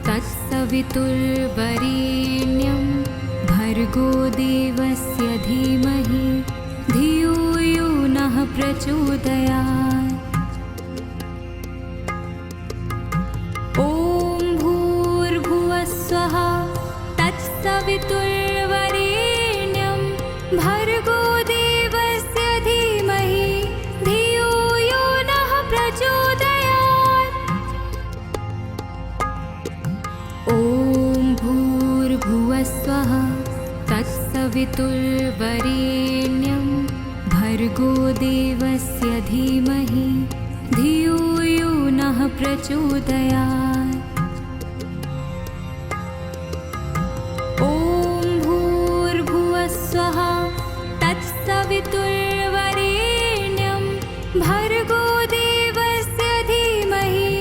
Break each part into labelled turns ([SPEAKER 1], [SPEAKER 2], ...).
[SPEAKER 1] तत्सवितुर्वरेण्यं भर्गो देवस्य धीमहि धियो यो नः प्रचोदयात्। ॐ भूर्भुवः स्वः तत्सवितुर्वरेण्यं भर्गो देवस्य धीमहि धियो यो नः प्रचोदयात्। ॐ भूर्भुवः स्वः तत्सवितुर्वरेण्यं भर्गो देवस्य धीमहि धियो यो नः प्रचोदयात्। ॐ भूर्भुवः स्वः तत्सवितुर्वरेण्यं भर्गो देवस्य धीमहि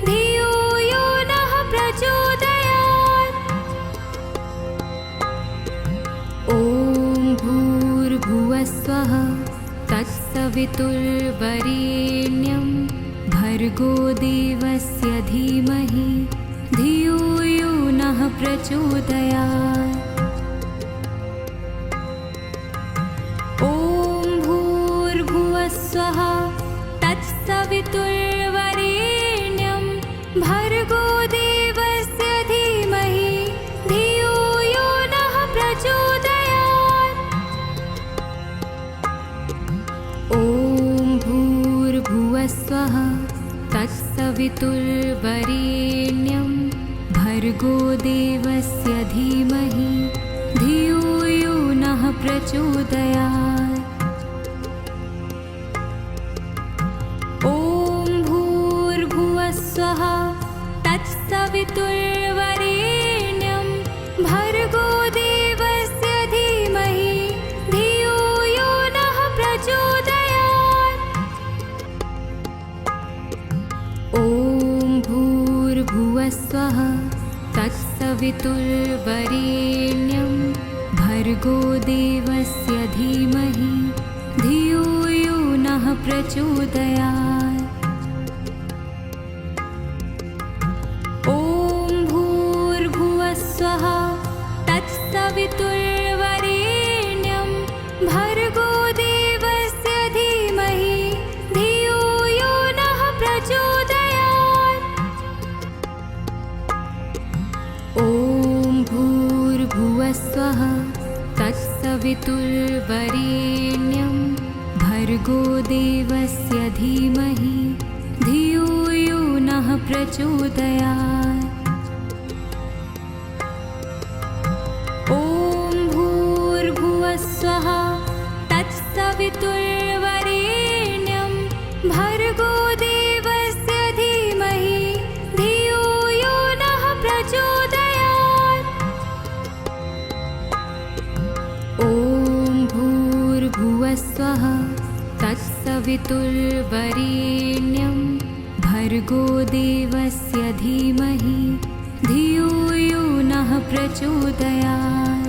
[SPEAKER 1] धियो यो नः प्रचोदयात्। ॐ भूर्भुवः स्वः तत्सवितुर्वरेण्यं भर्गो देवस्य धीमहि धियो यो नः प्रचोदयात्। ॐ भूर्भुवः स्वः तत्सवितुर्वरेण्यं भर्गो देवस्य धीमहि धियो यो नः प्रचोदयात्। ॐ भूर्भुवः स्वः तत्सवितुर्वरेण्यं भर्गो देवस्य धीमहि धियो यो नः प्रचोदयात्। ॐ भूर्भुवः स्वः तत्सवितुर्वरेण्यं भर्गो देवस्य धीमहि धियो यो नः प्रचोदयात्। ॐ भूर्भुवः स्वः तत्सवितुर्वरेण्यं भर्गो देवस्य धीमहि धियो यो नः प्रचोदयात्। ॐ भूर्भुवः स्वः तत्सवितुर्वरेण्यं भर्गो देवस्य धीमहि धियो यो नः प्रचोदयात्। ॐ भूर्भुवः स्वः तत्सवितुर्वरेण्यं भर्गो देवस्य धीमहि धियो यो नः प्रचोदयात्। ॐ भूर्भुवः स्वः तत्सवितुर्वरेण्यं भर्गो देवस्य धीमहि धियो यो नः प्रचोदयात्। ॐ भूर्भुवः स्वः तत्सवितुर्वरेण्यं भर्गो देवस्य धीमहि धियो यो नः प्रचोदयात्।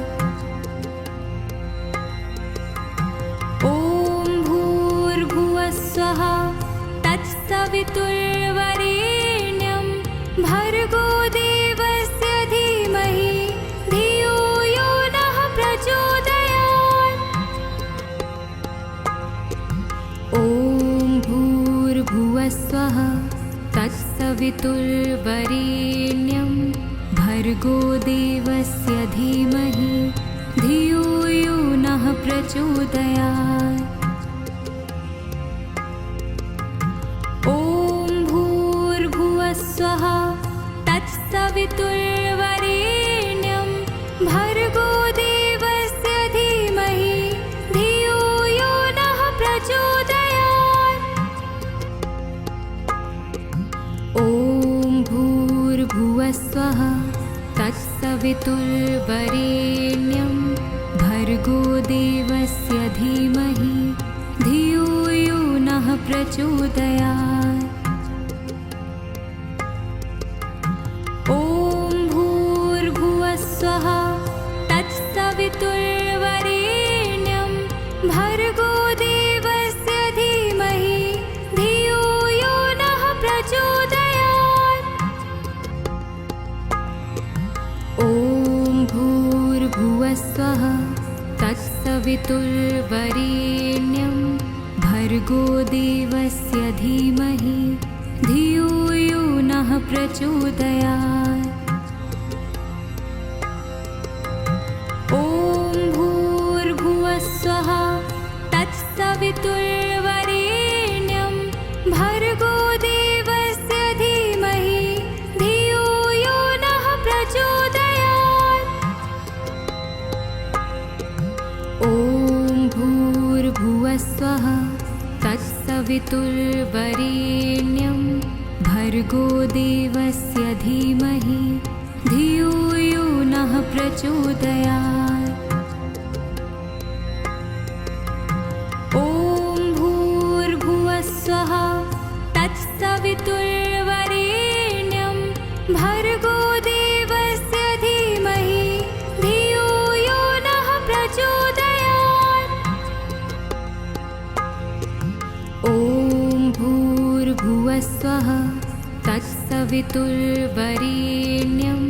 [SPEAKER 1] ॐ भूर्भुवः स्वः तत्सवितुर्वरेण्यं भर्गो देवस्य धीमहि धियो यो नः प्रचोदयात्। ॐ भूर्भुवः स्वः तत्सवितुर्वरेण्यं भर्गो देवस्य धीमहि धियो यो नः प्रचोदयात्। ॐ भूर्भुवः स्वः तत्सवितुर्वरेण्यं भर्गो देवस्य धीमहि धियो यो नः प्रचोदयात्। ॐ भूर्भुवः स्वः तत्सवितुर्वरेण्यं भर्गो देवस्य धीमहि धियो यो नः प्रचोदयात्। ॐ भूर्भुवः स्वः तत्सवितुर्वरेण्यं भर्गो देवस्य धीमहि धियो यो नः प्रचोदयात्। भूर्भुवस्वः तत्सवितुर्वरेण्यं भर्गो देवस्य धीमहि धियो यो नः प्रचोदयात्। ॐ भूर्भुवस्वः तत्सवितुर्वरेण्यं भर्गो देवस्य धीमहि धियो यो नः प्रचोदयात्। ॐ भूर्भुवस्वः तत्सवितुर्वरेण्यं भर्गो देवस्य धीमहि धियो यो नः प्रचोदयात्। ॐ भूर्भुवस्वः तत्सवितुर्वरेण्यं भर्गो देवस्य धीमहि धियो यो नः प्रचोदयात्। ॐ भूर्भुवस्वः तत्सवितुर्वरेण्यं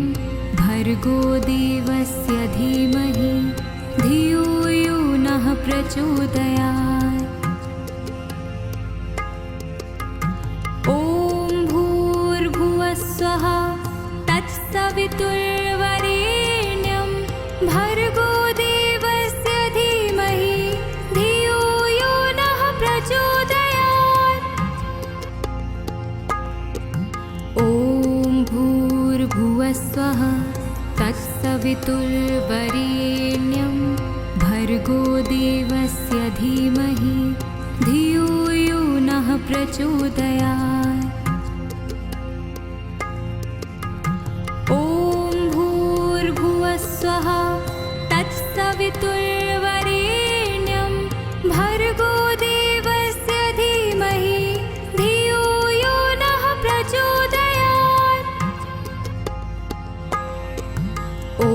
[SPEAKER 1] भर्गो देवस्य धीमहि धियो यो नः प्रचोदयात्। ॐ भूर्भुवस्वः तत्सवितुर्वरेण्यं भर्गो देवस्य धीमहि धियो यो नः प्रचोदयात्। ॐ भूर्भुवस्वः तत्सवितुर्वरेण्यं भर्गो देवस्य धीमहि धियो यो नः प्रचोदयात्। ॐ भूर्भुवस्वः तत्सवितुर्वरेण्यं भर्गो देवस्य धीमहि धियो यो नः प्रचोदयात्। ॐ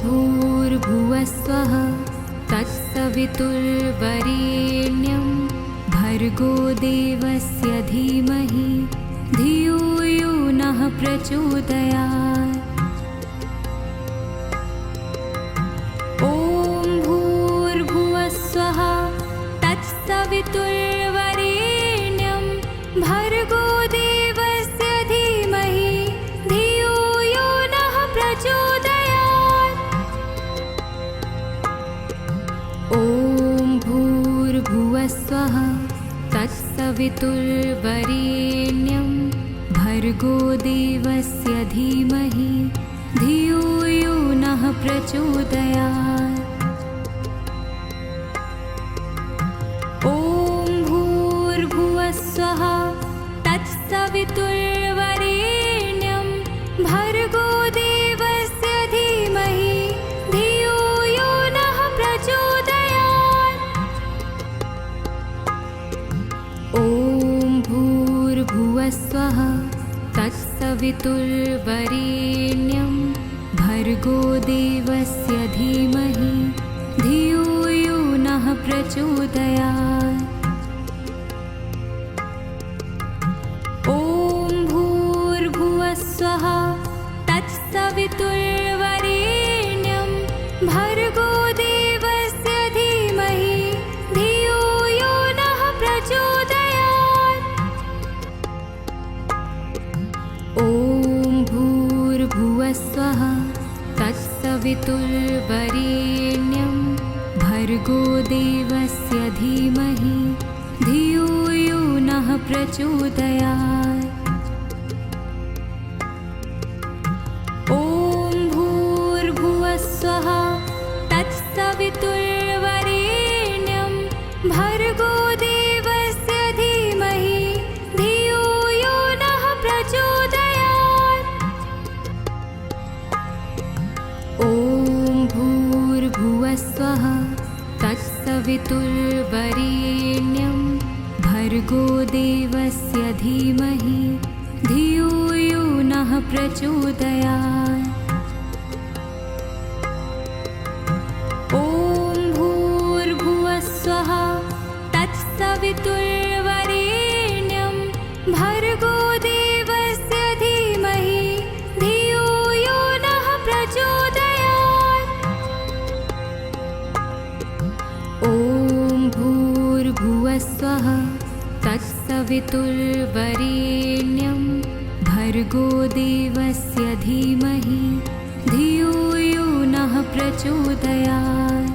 [SPEAKER 1] भूर्भुवस्वः तत्सवितुर्वरेण्यं भर्गो देवस्य धीमहि धियो यो नः प्रचोदयात्। ॐ भूर्भुवस्वः तत्सवितुर्वरेण्यं भर्गो देवस्य धीमहि धियो यो नः प्रचोदयात्। ॐ भूर्भुवस्वः तत्सवितुर्वरेण्यं भर्गो देवस्य धीमहि धियो यो नः प्रचोदयात्। ॐ भूर्भुवस्वः तत्सवितुर्वरेण्यं भर्गो देवस्य धीमहि धियो यो नः प्रचोदयात्। ॐ भूर्भुवस्वः तत्सवितुर्वरेण्यं भर्गो देवस्य धीमहि धियो यो नः प्रचोदयात्। ॐ भूर्भुवस्वः तत्सवितुर्वरेण्यं भर्गो देवस्य धीमहि धियो यो नः प्रचोदयात्। ॐ भूर्भुवस्वः तत्सवितुर्वरेण्यं भर्गो देवस्य धीमहि धियो यो नः प्रचोदयात्। ॐ भूर्भुवस्वः तत्सवितुर्वरेण्यं भर्गो देवस्य धीमहि धियो यो नः प्रचोदयात्। ॐ भूर्भुवस्वः तत्सवितुर्वरेण्यं भर्गो देवस्य धीमहि धियो यो नः प्रचोदयात्। ॐ भूर्भुवस्वः तत्सवितुर्वरेण्यं भर्गो देवस्य धीमहि धियो यो नः प्रचोदयात्। तत्सवितुर्वरेण्यं भर्गो देवस्य धीमहि धियो यो नः प्रचोदयात्।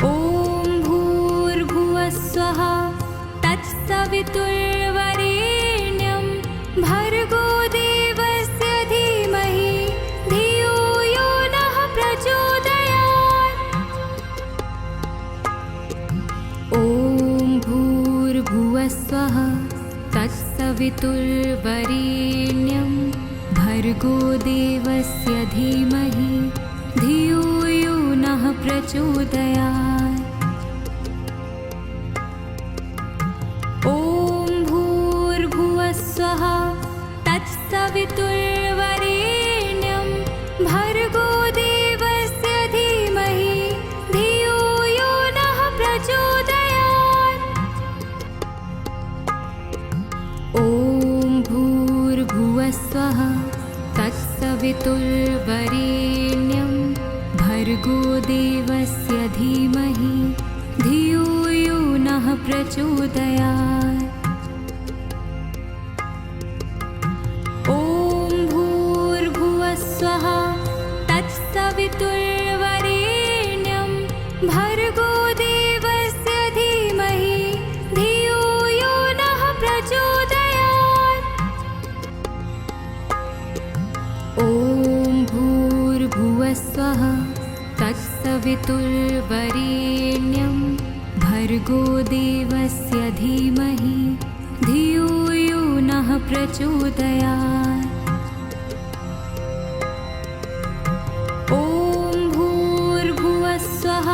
[SPEAKER 1] ॐ भूर्भुवः स्वः तत्सवितुर्वरेण्यं भर्गो देवस्य धीमहि धियो यो नः प्रचोदयात्। ॐ भूर्भुवः स्वः तत्सवितुर्वरेण्यं भर्गो देवस्य धीमहि धियो यो नः प्रचोदयात्। ॐ भूर्भुवः स्वः तत्सवितुर्वरेण्यं भर्गो देवस्य धीमहि धियो यो नः प्रचोदयात्। ॐ भूर्भुवः स्वः तत्सवितुर्वरेण्यं भर्गो देवस्य धीमहि धियो यो नः प्रचोदयात्। ॐ भूर्भुवः स्वः तत्सवितुर्वरेण्यं भर्गो देवस्य धीमहि धियो यो नः प्रचोदयात्। ॐ भूर्भुवः स्वः तत्सवितुर्वरेण्यं भर्गो देवस्य धीमहि धियो यो नः प्रचोदयात्। ॐ भूर्भुवः स्वः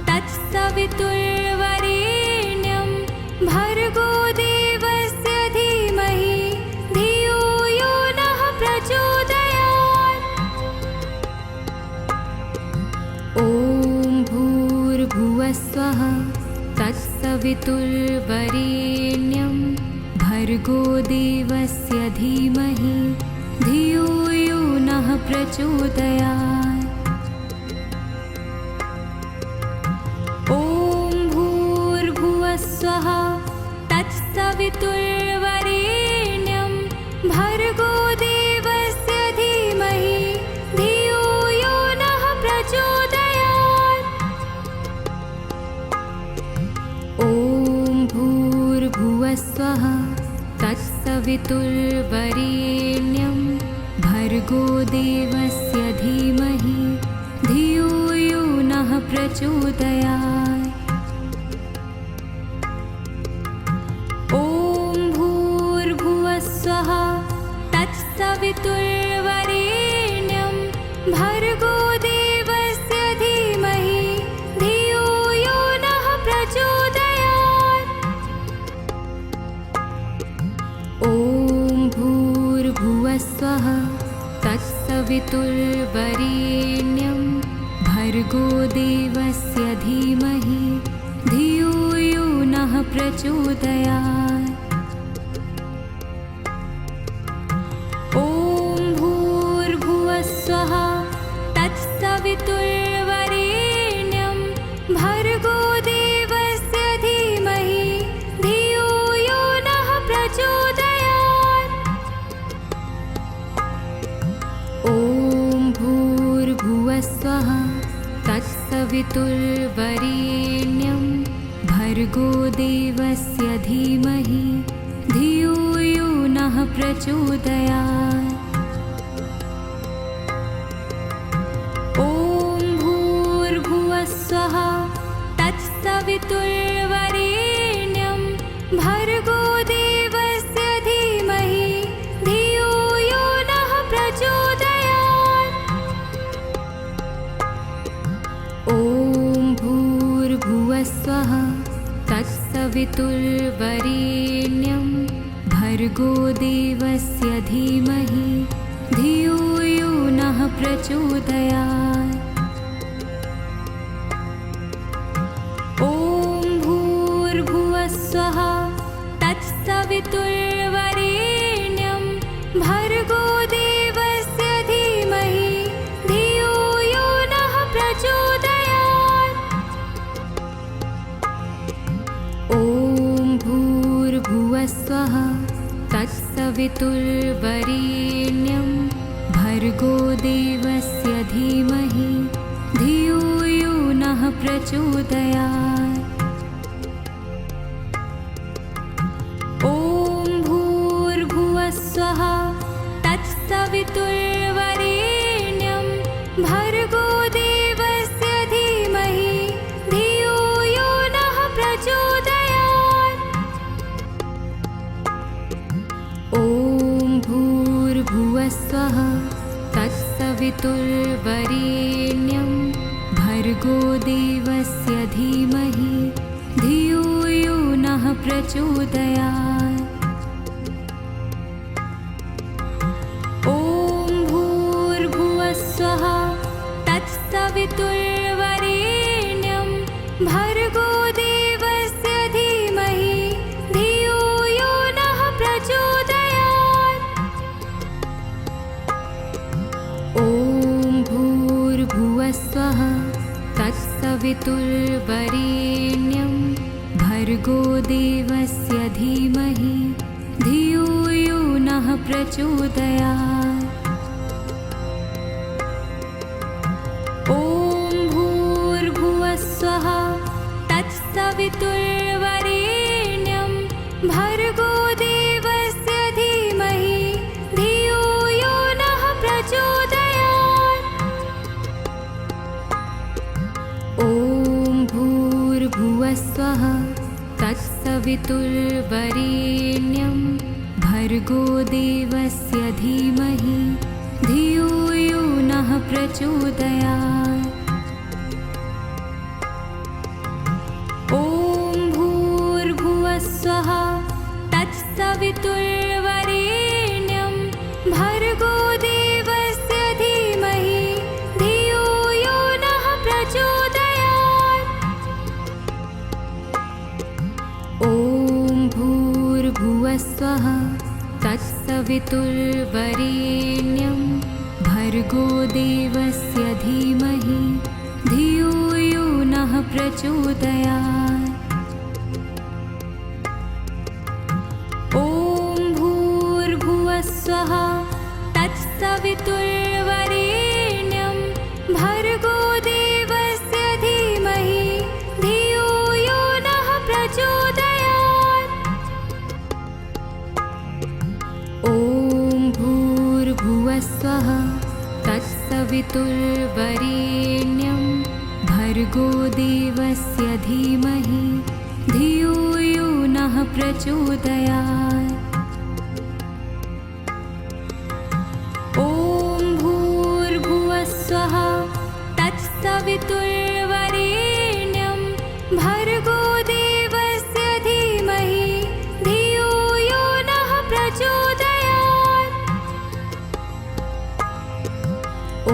[SPEAKER 1] तत्सवितुर्वरेण्यं भर्गो देवस्य धीमहि धियो यो नः प्रचोदयात्। ॐ भूर्भुवः स्वः तत्सवितुर्वरेण्यं भर्गो देवस्य धीमहि धियो यो नः प्रचोदयात्। ॐ भूर्भुवः स्वः तत्सवितुर्वरेण्यं भर्गो देवस्य धीमहि धियो यो नः प्रचोदयात्। ॐ भूर्भुवः स्वः तत्सवितुर्वरेण्यं भर्गो देवस्य धीमहि धियो यो नः प्रचोदयात्। ॐ भूर्भुवः स्वः तत्सवितुर्वरेण्यं भर्गो देवस्य धीमहि धियो यो नः प्रचोदयात्। ॐ भूर्भुवः स्वः तत्सवितुर्वरेण्यं भर्गो देवस्य धीमहि धियो यो नः प्रचोदयात्। ॐ भूर्भुवः स्वः तत्सवितुर्वरेण्यं भर्गो देवस्य धीमहि धियो यो नः प्रचोदयात्। ॐ भूर्भुवः स्वः तत्सवितुर्वरेण्यं भर्गो देवस्य धीमहि धियो यो नः प्रचोदयात्। ॐ भूर्भुवः स्वः तत्सवितुर्वरेण्यं भर्गो देवस्य धीमहि धियो यो नः प्रचोदयात्। ॐ भूर्भुवः स्वः तत्सवितुर्वरेण्यं भर्गो देवस्य धीमहि धियो यो नः प्रचोदयात्। ॐ भूर्भुवः स्वः तत्सवितुर्वरेण्यं भर्गो देवस्य धीमहि धियो यो नः प्रचोदयात्। भूर्भुवस्वः तत्सवितुर्वरेण्यं भर्गो देवस्य धीमहि धियो यो नः प्रचोदयात्। ॐ भूर्भुवस्वः तत्सवितुर्वरेण्यं भर्गो देवस्य धीमहि धियो यो नः प्रचोदयात्। ॐ भूर्भुवस्वः तत्सवितुर्वरेण्यं भर्गो देवस्य धीमहि धियो यो नः प्रचोदयात्। ॐ भूर्भुवस्वः तत्सवितुर्वरेण्यं भर्गो देवस्य धीमहि धियो यो नः प्रचोदयात्। ॐ भूर्भुवस्वः तत्सवितुर्वरेण्यं भर्गो देवस्य धीमहि धियो यो नः प्रचोदयात्। ॐ भूर्भुवस्वः तत्सवितुर्वरेण्यं भर्गो देवस्य धीमहि धियो यो नः प्रचोदयात्। ॐ भूर्भुवस्वः तत्सवितुर्वरेण्यं भर्गो देवस्य धीमहि धियो यो नः प्रचोदयात्। ॐ भूर्भुवस्वः तत्सवितुर्वरेण्यं भर्गो देवस्य धीमहि धियो यो नः प्रचोदयात्। ॐ भूर्भुवस्वः तत्सवितुर्वरेण्यं भर्गो देवस्य धीमहि धियो यो नः प्रचोदयात्। ॐ भूर्भुवस्वः तत्सवितुर्वरेण्यं भर्गो देवस्य धीमहि धियो यो नः प्रचोदयात्। ॐ भूर्भुवस्वः तत्सवितुर्वरेण्यं भर्गो देवस्य धीमहि धियो यो नः प्रचोदयात्। ॐ भूर्भुवस्वः तत्सवितुर्वरेण्यं भर्गो देवस्य धीमहि धियो यो नः प्रचोदयात्।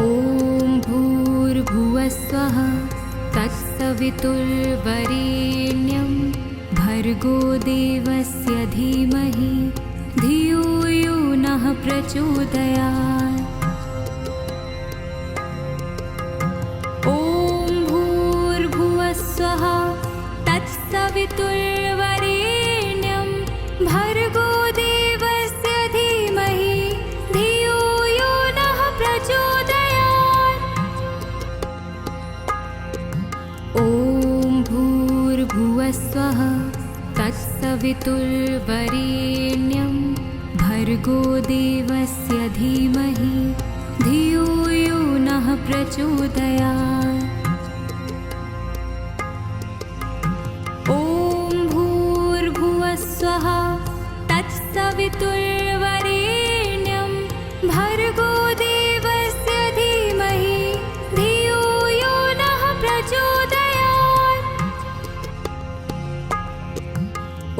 [SPEAKER 1] ॐ भूर्भुवस्वः तत्सवितुर्वरेण्यं भर्गो देवस्य धीमहि धियो यो नः प्रचोदयात्। ॐ भूर्भुवस्वः तत्सवितुर्वरेण्यं भर्गो देवस्य धीमहि धियो यो नः प्रचोदयात्। ॐ भूर्भुवस्वः तत्सवितुर्वरेण्यं भर्गो देवस्य धीमहि धियो यो नः प्रचोदयात्। ॐ भूर्भुवस्वः तत्सवितुर्वरेण्यं भर्गो देवस्य धीमहि धियो यो नः प्रचोदयात्।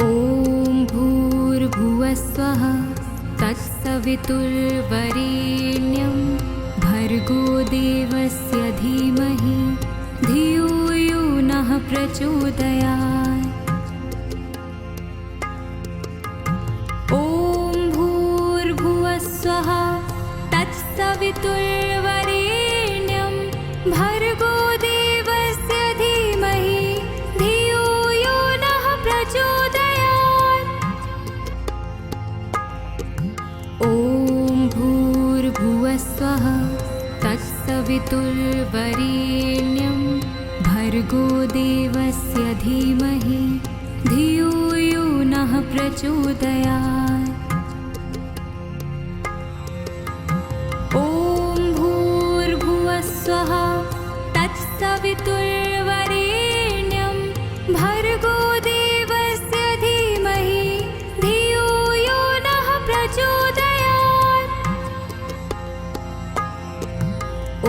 [SPEAKER 1] ॐ भूर्भुवस्वः तत्सवितुर्वरेण्यं भर्गो देवस्य धीमहि धियो यो नः प्रचोदयात्। ॐ भूर्भुवस्वः तत्सवितुर्वरेण्यं भर्गो देवस्य धीमहि धियो यो नः प्रचोदयात्। ॐ भूर्भुवस्वः तत्सवितुर्वरेण्यं भर्गो देवस्य धीमहि धियो यो नः प्रचोदयात्। ॐ भूर्भुवस्वः तत्सवितुर्वरेण्यं भर्गो देवस्य धीमहि धियो यो नः प्रचोदयात्।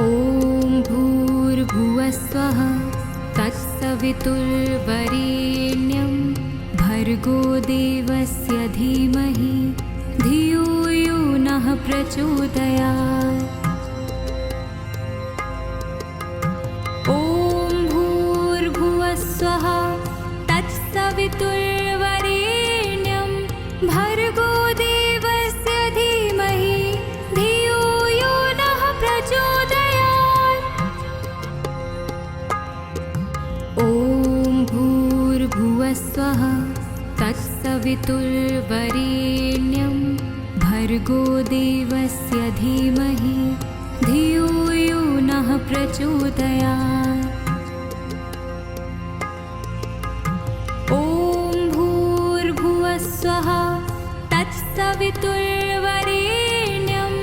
[SPEAKER 1] ॐ भूर्भुवस्वः तत्सवितुर्वरेण्यं भर्गो देवस्य धीमहि धियो यो नः प्रचोदयात्। ॐ भूर्भुवस्वः तत्सवितुर्वरेण्यं भर्गो देवस्य धीमहि धियो यो नः प्रचोदयात्। ॐ भूर्भुवस्वः तत्सवितुर्वरेण्यं भर्गो देवस्य धीमहि धियो यो नः प्रचोदयात्। ॐ भूर्भुवस्वः तत्सवितुर्वरेण्यं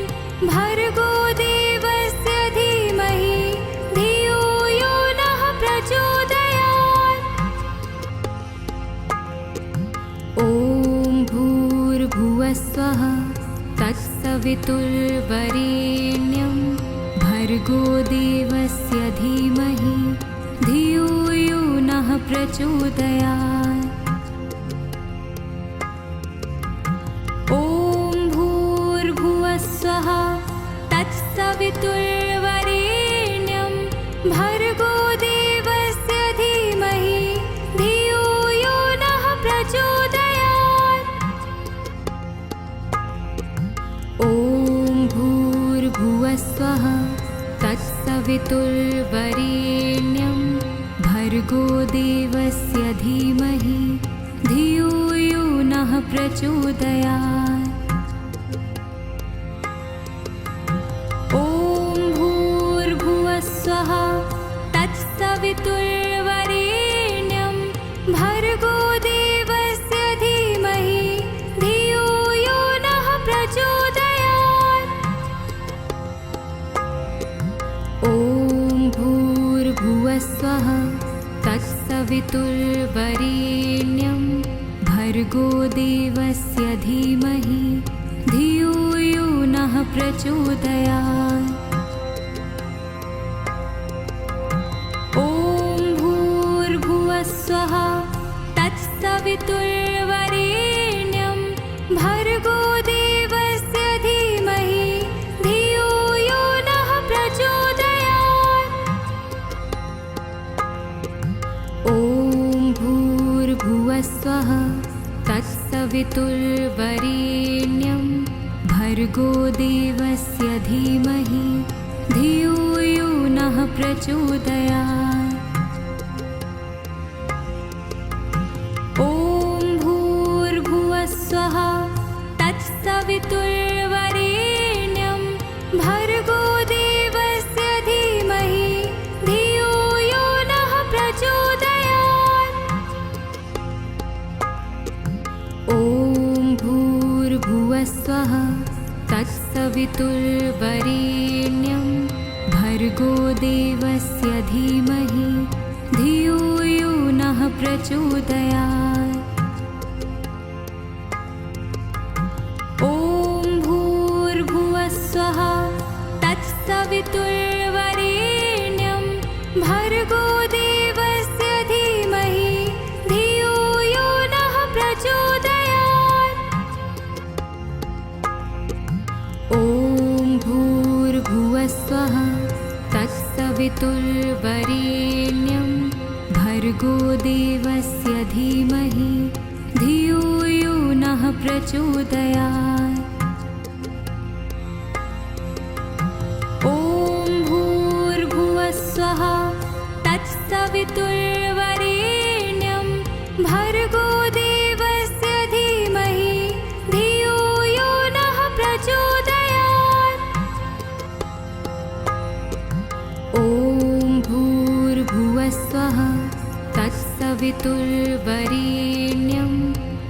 [SPEAKER 1] भर्गो देवस्य धीमहि धियो यो नः प्रचोदयात्। ॐ भूर्भुवस्वः तत्सवितुर्वरेण्यं भर्गो देवस्य धीमहि धियो यो नः प्रचोदयात्। ॐ भूर्भुवस्वः तत्सवितुर्वरेण्यं भर्गो देवस्य धीमहि धियो यो नः प्रचोदयात्। ॐ भूर्भुवस्वः तत्सवितुर्वरेण्यं भर्गो देवस्य धीमहि धियो यो नः प्रचोदयात्। ॐ भूर्भुवस्वः तत्सवितुर्वरेण्यं भर्गो देवस्य धीमहि धियो यो नः प्रचोदयात्। ॐ भूर्भुवस्वः तत्सवितुर्वरेण्यं भर्गो देवस्य धीमहि धियो यो नः प्रचोदयात्। ॐ भूर्भुवस्वः तत्सवितुर्वरेण्यं भर्गो देवस्य धीमहि धियो यो नः प्रचोदयात्। ॐ भूर्भुवस्वः तत्सवितुर्वरेण्यं भर्गो देवस्य धीमहि धियो यो नः प्रचोदयात्। ॐ भूर्भुवस्वः तत्सवितुर्वरेण्यं भर्गो देवस्य धीमहि धियो यो नः प्रचोदयात्। ॐ भूर्भुवस्वः तत्सवितुर्वरेण्यं भर्गो देवस्य धीमहि धियो यो नः प्रचोदयात्। ॐ भूर्भुवस्वः तत्सवितुर्वरेण्यं भर्गो देवस्य धीमहि धियो यो नः प्रचोदयात्। ॐ भूर्भुवस्वः तत्सवितुर्वरेण्यं भर्गो देवस्य धीमहि धियो यो नः प्रचोदयात्। ॐ भूर्भुवस्वः तत्सवितुर्वरेण्यं भर्गो देवस्य धीमहि धियो यो नः प्रचोदयात्। तत्सवितुर्वरेण्यं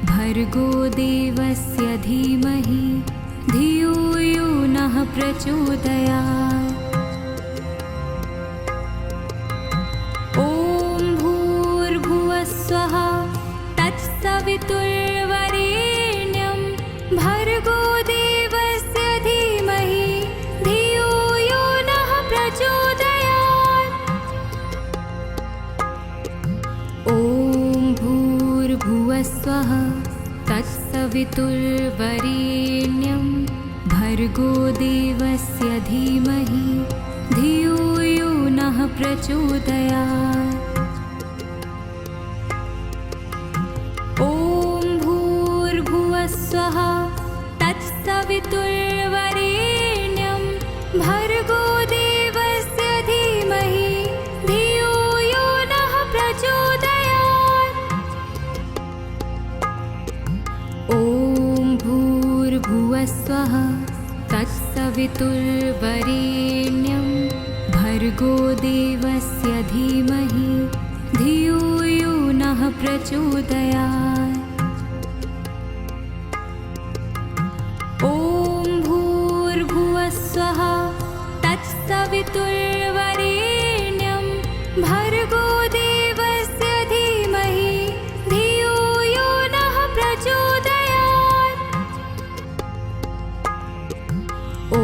[SPEAKER 1] भर्गो देवस्य धीमहि धियो यो नः प्रचोदयात्। ॐ भूर्भुवः स्वः तत्सवितुर्वरेण्यं भर्गो देवस्य धीमहि धियो यो नः प्रचोदयात्। ॐ भूर्भुवः स्वः तत्सवितुर्वरेण्यं भर्गो देवस्य धीमहि धियो यो नः प्रचोदयात्। ॐ भूर्भुवः स्वः तत्सवितुर्वरेण्यं भर्गो देवस्य धीमहि धियो यो नः प्रचोदयात्। ॐ भूर्भुवः स्वः तत्सवितुर्वरेण्यं भर्गो देवस्य धीमहि धियो यो नः प्रचोदयात्। ॐ भूर्भुवः स्वः तत्सवितुर्वरेण्यं भर्गो देवस्य धीमहि धियो यो नः प्रचोदयात्। ॐ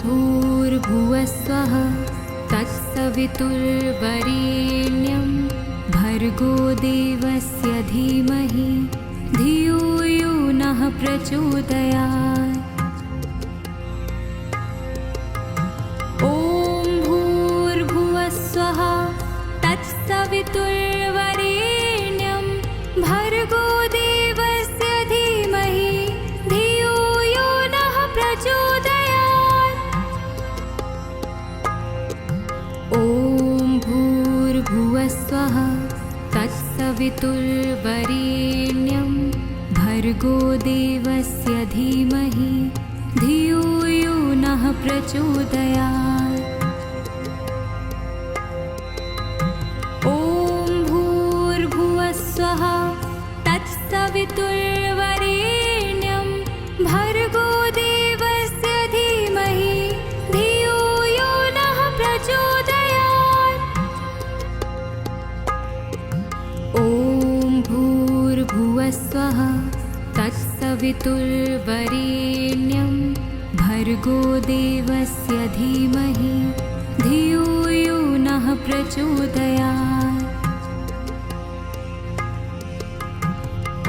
[SPEAKER 1] भूर्भुवः स्वः तत्सवितुर्वरेण्यं भर्गो देवस्य धीमहि धियो यो नः प्रचोदयात्। ॐ भूर्भुवः स्वः तत्सवितुर्वरेण्यं भर्गो देवस्य धीमहि धियो यो नः प्रचोदयात्। ॐ भूर्भुवः स्वः तत्सवितुर्वरेण्यं भर्गो देवस्य धीमहि धियो यो नः प्रचोदयात्। ॐ भूर्भुवः स्वः तत्सवितुर्वरेण्यं भर्गो देवस्य धीमहि धियो यो नः प्रचोदयात्। ॐ भूर्भुवः स्वः तत्सवितुर्वरेण्यं भर्गो देवस्य धीमहि धियो यो नः प्रचोदयात्।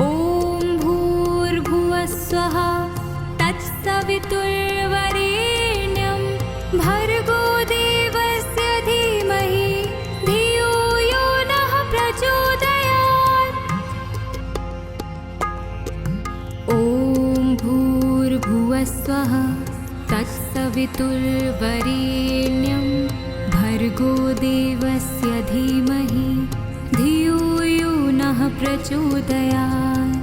[SPEAKER 1] ॐ भूर्भुवः स्वः तत्सवितुर्वरेण्यं भर्गो देवस्य धीमहि धियो यो नः प्रचोदयात्। ॐ भूर्भुवः स्वः तत्सवितुर्वरेण्यं भर्गो देवस्य धीमहि धियो यो नः प्रचोदयात्।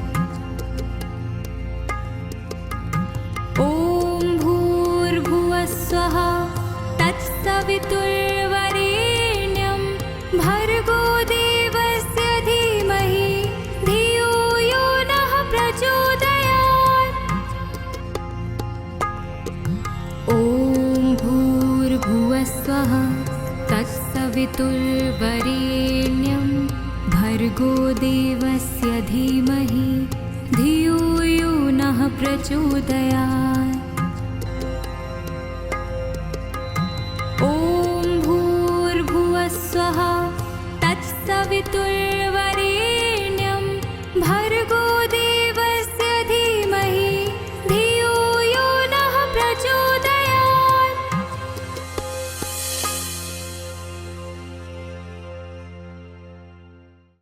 [SPEAKER 1] ॐ भूर्भुवः स्वः तत्सवितुर्वरेण्यं भर्गो देवस्य धीमहि धियो यो नः प्रचोदयात्। ॐ भूर्भुवः स्वः तत्सवितुर्वरेण्यं भर्गो देवस्य धीमहि धियो यो नः प्रचोदयात्।